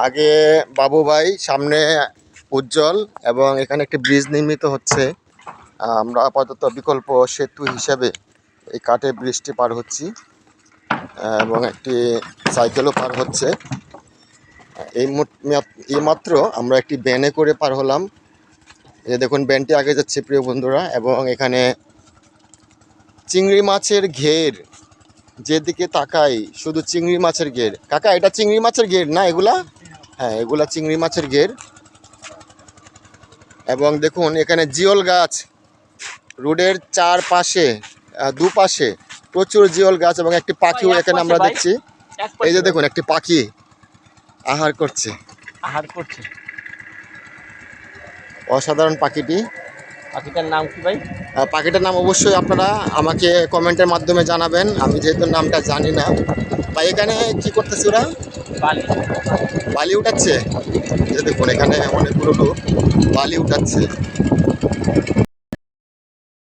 আগে বাবু ভাই, সামনে উজ্জ্বল, এবং এখানে একটি ব্রিজ নির্মিত হচ্ছে। আমরা আপাতত বিকল্প সেতু হিসাবে এই কাঠের ব্রিজটি পার হচ্ছি, এবং একটি সাইকেলও পার হচ্ছে। এই মাত্র আমরা একটি ভ্যানে করে পার হলাম। এই দেখুন, ভ্যানটি আগে যাচ্ছে প্রিয় বন্ধুরা, এবং এখানে চিংড়ি মাছের ঘের, যেদিকে তাকাই শুধু চিংড়ি মাছের ঘের। কাকা, এটা চিংড়ি মাছের ঘের না এগুলা? হ্যাঁ, এগুলা চিংড়ি মাছের ঘের। এবং দেখুন এখানে জিওল গাছ, রোডের চারপাশে দুপাশে প্রচুর জিওল গাছ, এবং একটি পাখিও এখানে আমরা দেখছি। এই যে দেখুন, একটি পাখি আহার করছে। অসাধারণ পাখিটি। পাখিটার নাম কি ভাই? পাখিটার নাম অবশ্যই আপনারা আমাকে কমেন্টের মাধ্যমে জানাবেন, আমি যেহেতু নামটা জানি না। ভাই, এখানে কি করতেছে ওরা? বালি উঠাচ্ছে। এই যে দেখুন, এখানে অনেকগুলো লোক বালি উঠাচ্ছে।